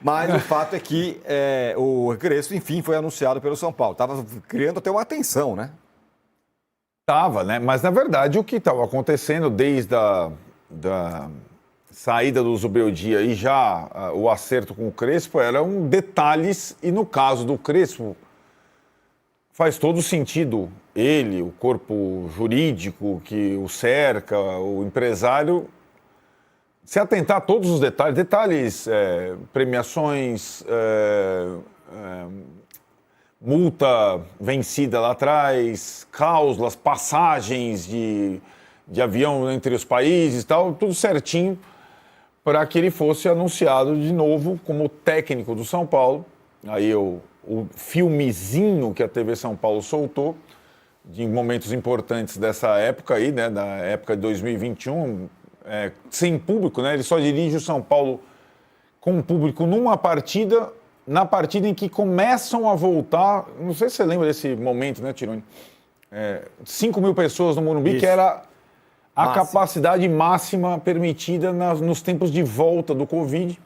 Mas o fato é que o Crespo, enfim, foi anunciado pelo São Paulo. Estava criando até uma atenção, né? Tava, né? Mas, na verdade, o que estava acontecendo desde a da saída do Zubeldia e já o acerto com o Crespo eram detalhes, e no caso do Crespo, faz todo sentido ele, o corpo jurídico que o cerca, o empresário, se atentar a todos os detalhes, premiações, multa vencida lá atrás, cláusulas, passagens de avião entre os países e tal, tudo certinho para que ele fosse anunciado de novo como técnico do São Paulo. Aí o filmezinho que a TV São Paulo soltou, de momentos importantes dessa época aí, né, da época de 2021, sem público, né, ele só dirige o São Paulo com público numa partida, na partida em que começam a voltar, não sei se você lembra desse momento, né, Tironi? 5 mil pessoas no Morumbi, Isso. que era a Máximo. capacidade máxima permitida nos tempos de volta do Covid.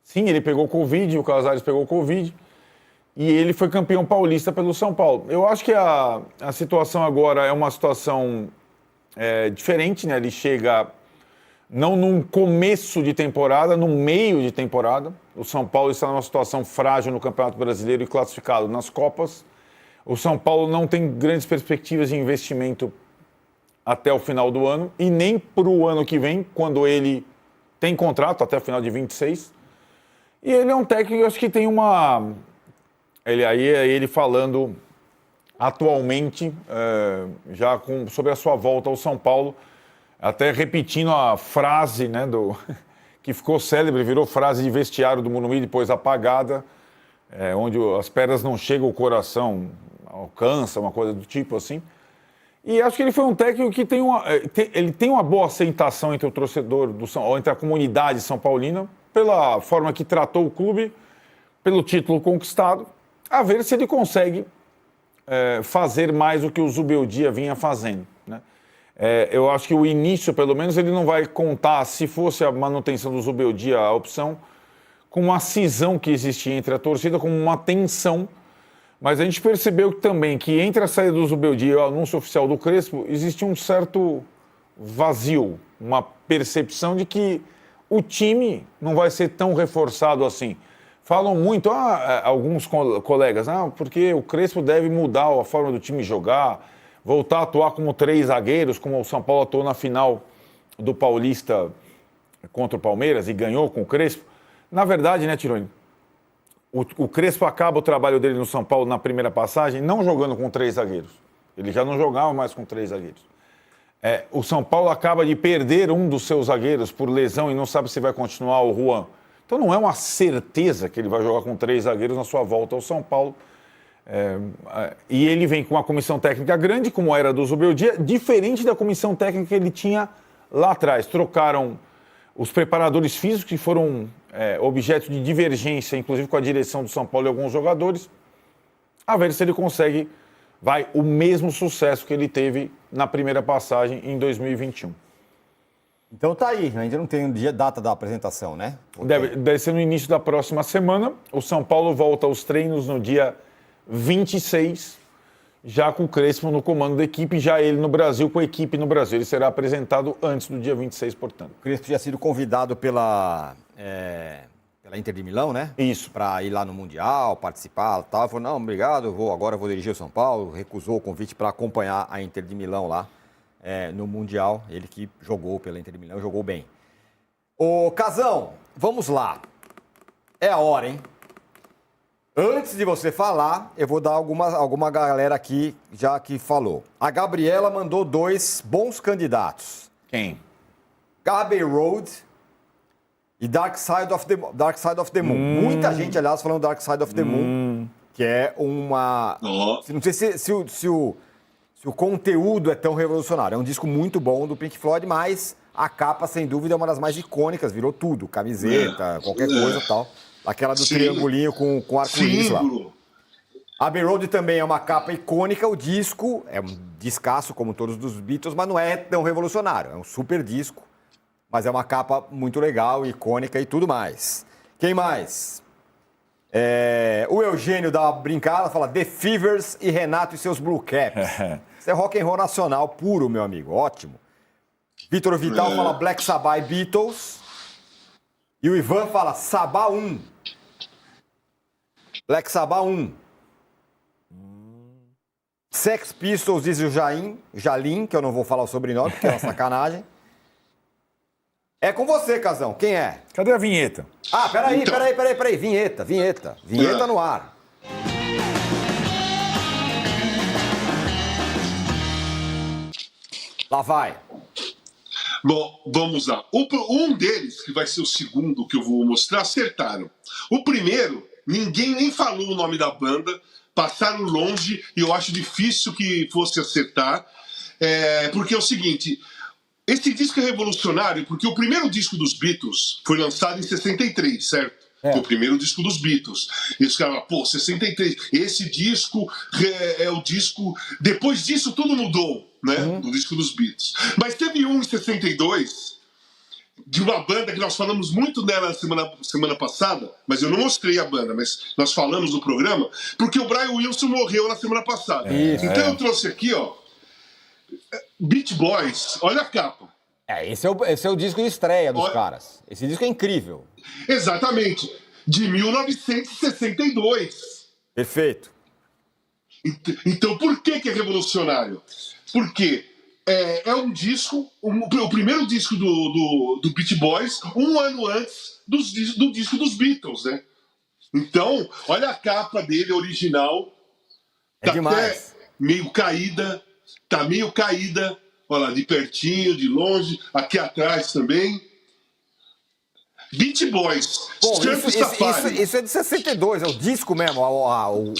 Sim, ele pegou Covid, o Casares pegou Covid, e ele foi campeão paulista pelo São Paulo. Eu acho que a situação agora é uma situação diferente, né? Ele chega não num começo de temporada, no meio de temporada. O São Paulo está numa situação frágil no Campeonato Brasileiro e classificado nas Copas. O São Paulo não tem grandes perspectivas de investimento até o final do ano, e nem para o ano que vem, quando ele tem contrato até o final de 26. E ele é um técnico, eu acho que tem uma... Ele falando atualmente, sobre a sua volta ao São Paulo, até repetindo a frase, né, que ficou célebre, virou frase de vestiário do Morumbi, depois apagada, onde as pedras não chegam, o coração alcança, uma coisa do tipo assim. E acho que ele foi um técnico que ele tem uma boa aceitação entre o torcedor, entre a comunidade são paulina, pela forma que tratou o clube, pelo título conquistado, a ver se ele consegue fazer mais do que o Zubeldia vinha fazendo, né? Eu acho que o início, pelo menos, ele não vai contar, se fosse a manutenção do Zubeldia a opção, com uma cisão que existia entre a torcida, como uma tensão. Mas a gente percebeu também que entre a saída do Zubeldia e o anúncio oficial do Crespo, existia um certo vazio, uma percepção de que o time não vai ser tão reforçado assim. Falam muito, alguns colegas, porque o Crespo deve mudar a forma do time jogar, voltar a atuar como 3 zagueiros, como o São Paulo atuou na final do Paulista contra o Palmeiras e ganhou com o Crespo. Na verdade, né, Tironi? O Crespo acaba o trabalho dele no São Paulo na primeira passagem não jogando com 3 zagueiros. Ele já não jogava mais com 3 zagueiros. O São Paulo acaba de perder um dos seus zagueiros por lesão e não sabe se vai continuar o Juan. Então não é uma certeza que ele vai jogar com 3 zagueiros na sua volta ao São Paulo. E ele vem com uma comissão técnica grande, como era do Zubeldia, diferente da comissão técnica que ele tinha lá atrás. Trocaram os preparadores físicos, que foram objeto de divergência, inclusive com a direção do São Paulo e alguns jogadores, a ver se ele consegue o mesmo sucesso que ele teve na primeira passagem em 2021. Então tá aí, ainda não tem data da apresentação, né? Deve ser no início da próxima semana. O São Paulo volta aos treinos no dia 26, já com o Crespo no comando da equipe, já ele no Brasil, com a equipe no Brasil. Ele será apresentado antes do dia 26, portanto. O Crespo tinha sido convidado pela Inter de Milão, né? Isso. Para ir lá no Mundial, participar e tal. Falou, não, obrigado, agora eu vou dirigir o São Paulo. Recusou o convite para acompanhar a Inter de Milão lá no Mundial. Ele que jogou pela Inter de Milão, jogou bem. Ô, Casão, vamos lá. É a hora, hein? Antes de você falar, eu vou dar alguma galera aqui já que falou. A Gabriela mandou 2 bons candidatos. Quem? Abbey Road e Dark Side of the Moon. Muita gente, aliás, falando Dark Side of the Moon, que é uma... Não sei se o conteúdo é tão revolucionário. É um disco muito bom do Pink Floyd, mas a capa, sem dúvida, é uma das mais icônicas. Virou tudo, camiseta, qualquer coisa e tal. Aquela do triangulinho com arco-íris lá. Abbey Road também é uma capa icônica. O disco é um discaço, como todos dos Beatles, mas não é tão revolucionário. É um super disco, mas é uma capa muito legal, icônica e tudo mais. Quem mais? O Eugênio dá uma brincada, fala The Fevers e Renato e seus Blue Caps. Isso é rock and roll nacional puro, meu amigo. Ótimo. Vitor Vital fala Black Sabbath e Beatles. E o Ivan fala Sabbath 1. Black Sabbath 1. Sex Pistols, diz o Jalim, que eu não vou falar o sobrenome, porque é uma sacanagem. É com você, Casão. Quem é? Cadê a vinheta? Ah, peraí. Vinheta. Vinheta no ar. Lá vai. Bom, vamos lá. Um deles, que vai ser o segundo que eu vou mostrar, acertaram. O primeiro, ninguém nem falou o nome da banda, passaram longe e eu acho difícil que fosse acertar, porque é o seguinte, esse disco é revolucionário porque o primeiro disco dos Beatles foi lançado em 63, certo? Foi o primeiro disco dos Beatles. E os caras falam, 63, esse disco é o disco... Depois disso tudo mudou, né? Do disco dos Beatles. Mas teve um em 62, de uma banda que nós falamos muito nela semana passada, mas eu não mostrei a banda, mas nós falamos no programa, porque o Brian Wilson morreu na semana passada. Então eu trouxe aqui, ó, Beach Boys, olha a capa. Esse é o disco de estreia dos caras. Esse disco é incrível. Exatamente, de 1962. Perfeito. Então por que é revolucionário? Porque é um disco, o primeiro disco do Beach Boys, um ano antes do disco dos Beatles, né? Então, olha a capa dele original. Tá demais. Até meio caída, olha lá, de pertinho, de longe, aqui atrás também. Beach Boys, Bom, Surf Safari. isso é de 62, é o disco mesmo. O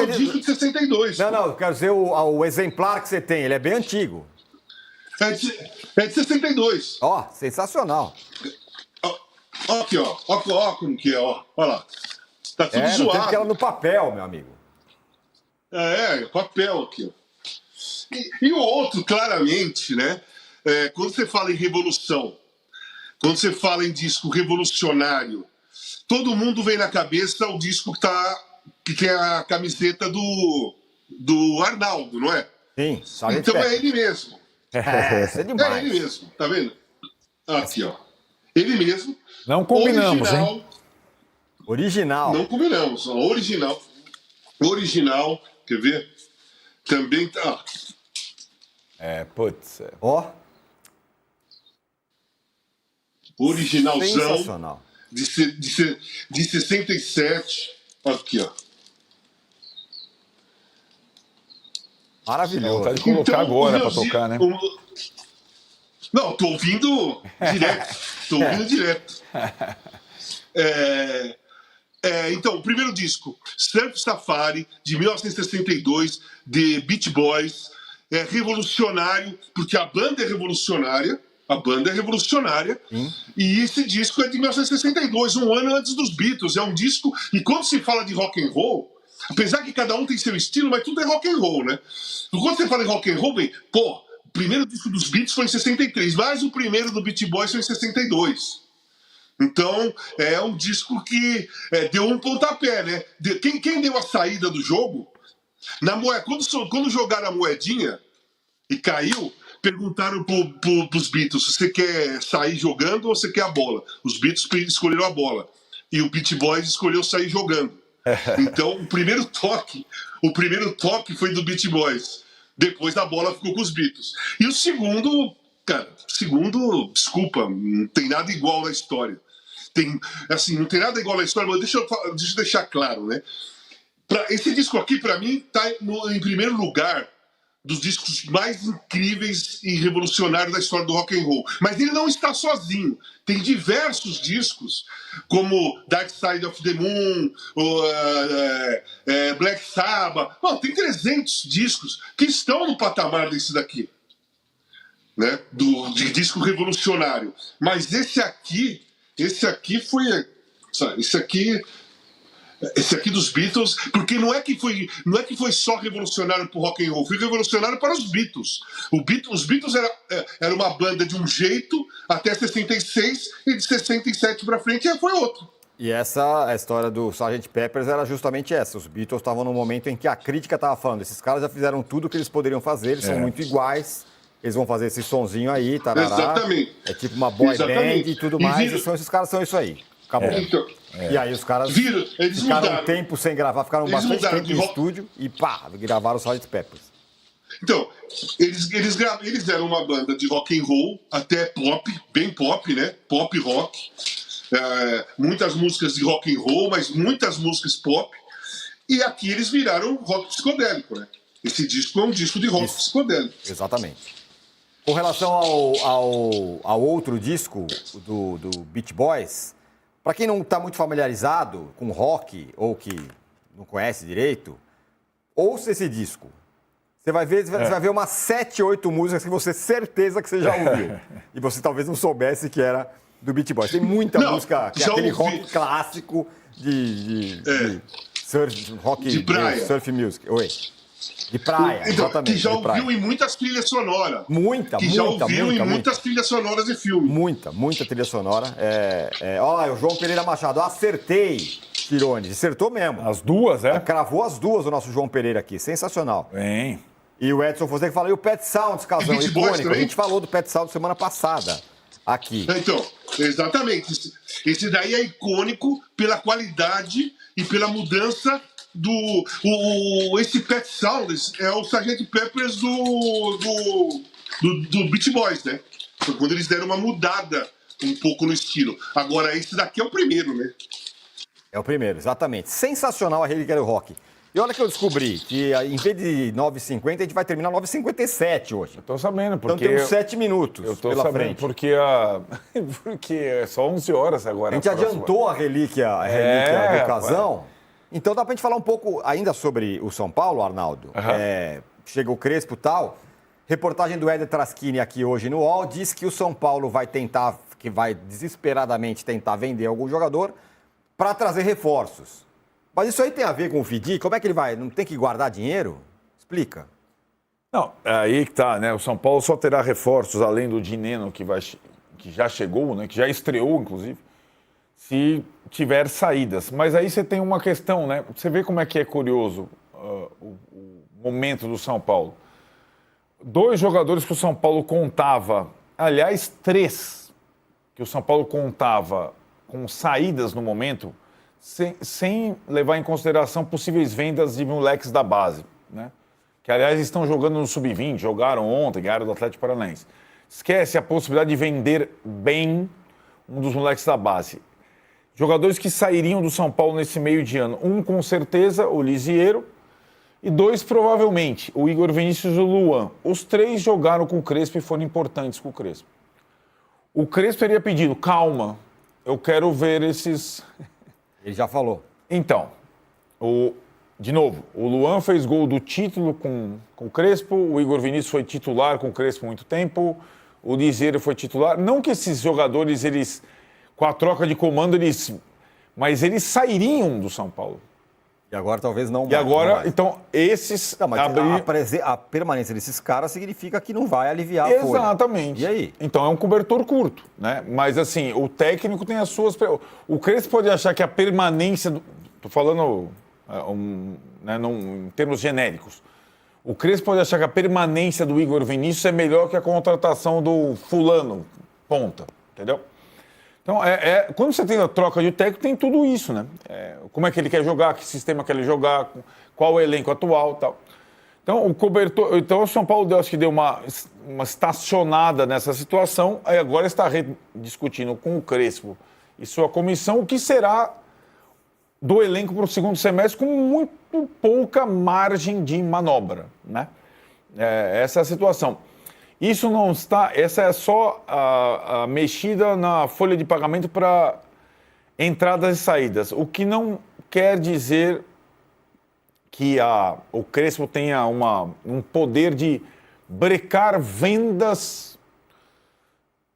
disco de 62. Não, eu quero dizer o exemplar que você tem, ele é bem antigo. É de 62. Ó, sensacional. Ó aqui, ó como que é, ó. Olha lá. Tá tudo Não tem zoado. porque ela no papel, meu amigo. Papel aqui, ó. E o outro, claramente, né? Quando você fala em revolução, quando você fala em disco revolucionário, todo mundo vem na cabeça o disco que tem a camiseta do Arnaldo, não é? Sim, então é ele mesmo. Isso é demais. É ele mesmo, tá vendo? Aqui, ó. Ele mesmo. Não combinamos, hein? Original. Não combinamos. Original. Quer ver? Também tá. Putz. Ó. Originalzão. Sensacional. De 67. Aqui, ó. Maravilhoso. Vontade de colocar agora pra tocar, né? Não, tô ouvindo direto. Então, o primeiro disco, Surf Safari, de 1962, de Beach Boys, é revolucionário, porque a banda é revolucionária. E esse disco é de 1962, um ano antes dos Beatles. É um disco, e quando se fala de rock and roll, apesar que cada um tem seu estilo, mas tudo é rock and roll, né? Quando você fala em rock and roll, o primeiro disco dos Beatles foi em 63, mas o primeiro do Beach Boys foi em 62. Então, é um disco que deu um pontapé, né? Quem deu a saída do jogo, quando jogaram a moedinha e caiu, perguntaram pros Beatles, você quer sair jogando ou você quer a bola? Os Beatles escolheram a bola. E o Beach Boys escolheu sair jogando. Então, o primeiro toque foi do Beach Boys. Depois a bola ficou com os Beatles. E o segundo, desculpa, não tem nada igual na história. Não tem nada igual na história, mas deixa eu deixar claro, né? Esse disco aqui, para mim, tá em primeiro lugar dos discos mais incríveis e revolucionários da história do rock and roll. Mas ele não está sozinho. Tem diversos discos, como Dark Side of the Moon, Black Sabbath. Tem 300 discos que estão no patamar desse daqui, né? De disco revolucionário. Mas esse aqui foi... Esse aqui Esse aqui dos Beatles, porque não é que foi só revolucionário para o rock and roll, foi revolucionário para os Beatles. Os Beatles era uma banda de um jeito até 66 e de 67 para frente foi outro. E a história do Sgt. Peppers era justamente essa. Os Beatles estavam num momento em que a crítica estava falando, esses caras já fizeram tudo o que eles poderiam fazer, eles são muito iguais, eles vão fazer esse sonzinho aí, tarará. Exatamente. É tipo uma boy band e tudo mais, esses caras são isso aí. Acabou. E aí os caras eles ficaram mudaram. Um tempo sem gravar, ficaram bastante tempo no estúdio e pá, gravaram o Sgt. Peppers. Então, eles eram uma banda de rock and roll, até pop, bem pop, né? Pop rock. Muitas músicas de rock and roll, mas muitas músicas pop. E aqui eles viraram rock psicodélico, né? Esse disco é um disco de rock psicodélico. Exatamente. Com relação ao outro disco do Beach Boys, para quem não está muito familiarizado com rock ou que não conhece direito, ouça esse disco. Você vai ver umas 7, 8 músicas que você certeza que você já ouviu. E você talvez não soubesse que era do Beach Boys. Tem muita música, que é aquele rock clássico de surf, rock de praia. Surf music. Oi. De praia, então, exatamente. Que já ouviu em muitas trilhas sonoras. Muitas Trilhas sonoras de filme. Muita trilha sonora. Olha, o João Pereira Machado, acertei, Tirone. Acertou mesmo. As duas, Cravou as duas o nosso João Pereira aqui, sensacional. Bem. E o Edson Fonseca fala, e o Pet Sounds, Casão, icônico. A gente falou do Pet Sounds semana passada, aqui. Então, exatamente. Esse daí é icônico pela qualidade e pela mudança esse Pet Sounds é o Sgt. Peppers do Beach Boys, né? Foi quando eles deram uma mudada um pouco no estilo. Agora, esse daqui é o primeiro, né? É o primeiro, exatamente. Sensacional a Relíquia do Rock. E olha que eu descobri que em vez de 9h50, a gente vai terminar 9h57 hoje. Eu tô sabendo, porque... Então temos 7 minutos eu tô pela sabendo, frente. porque é só 11 horas agora. A gente adiantou a relíquia do Casão. Então dá pra gente falar um pouco ainda sobre o São Paulo, Arnaldo. Chega o Crespo e tal. Reportagem do Éder Traschini aqui hoje no UOL diz que o São Paulo vai desesperadamente tentar vender algum jogador para trazer reforços. Mas isso aí tem a ver com o Fidi? Como é que ele vai? Não tem que guardar dinheiro? Explica. Não, é aí que tá, né? O São Paulo só terá reforços, além do Dineno, que já chegou, né? Que já estreou, inclusive, se tiver saídas. Mas aí você tem uma questão, né? Você vê como é que é curioso o momento do São Paulo. 2 jogadores que o São Paulo contava, aliás, 3, que o São Paulo contava com saídas no momento, sem levar em consideração possíveis vendas de moleques da base, né? Que, aliás, estão jogando no Sub-20, jogaram ontem, ganharam do Atlético Paranaense. Esquece a possibilidade de vender bem um dos moleques da base. Jogadores que sairiam do São Paulo nesse meio de ano. Um, com certeza, o Lisiero, e 2, provavelmente, o Igor Vinícius e o Luan. Os 3 jogaram com o Crespo e foram importantes com o Crespo. O Crespo teria pedido, calma, eu quero ver esses... Ele já falou. Então, de novo, o Luan fez gol do título com o Crespo, o Igor Vinícius foi titular com o Crespo há muito tempo, o Lisiero foi titular. Não que esses jogadores, com a troca de comando, mas eles sairiam do São Paulo. E agora talvez não mais. E agora, então, esses... Não, mas a permanência desses caras significa que não vai aliviar a folha. Exatamente. E aí? Então é um cobertor curto, né? Mas assim, o técnico tem as suas... O Crespo pode achar que a permanência... Estou falando em termos genéricos. O Crespo pode achar que a permanência do Igor Vinícius é melhor que a contratação do fulano, ponta, entendeu? Então, quando você tem a troca de técnico, tem tudo isso, né? Como é que ele quer jogar, que sistema quer ele jogar, qual o elenco atual e tal. Então, o São Paulo, acho que deu uma estacionada nessa situação, aí agora está discutindo com o Crespo e sua comissão o que será do elenco para o segundo semestre com muito pouca margem de manobra, né? Essa é a situação. Isso não está... Essa é só a mexida na folha de pagamento para entradas e saídas. O que não quer dizer que o Crespo tenha um poder de brecar vendas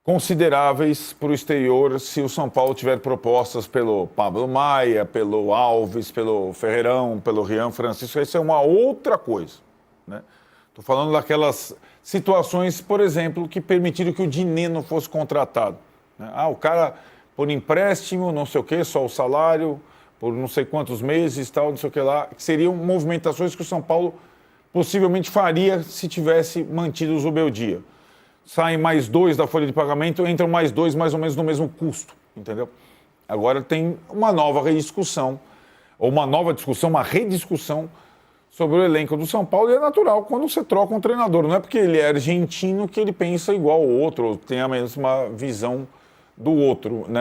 consideráveis para o exterior se o São Paulo tiver propostas pelo Pablo Maia, pelo Alves, pelo Ferreirão, pelo Rian Francisco. Isso é uma outra coisa, né? Estou falando daquelas situações, por exemplo, que permitiram que o Diné não fosse contratado, né? O cara, por empréstimo, não sei o quê, só o salário, por não sei quantos meses, tal, não sei o que lá, que seriam movimentações que o São Paulo possivelmente faria se tivesse mantido o Zubeldia. Saem mais 2 da folha de pagamento, entram mais 2 mais ou menos no mesmo custo, entendeu? Agora tem uma nova rediscussão, ou uma nova discussão, uma rediscussão sobre o elenco do São Paulo, e é natural quando você troca um treinador. Não é porque ele é argentino que ele pensa igual ao outro, ou tem a mesma visão do outro, né?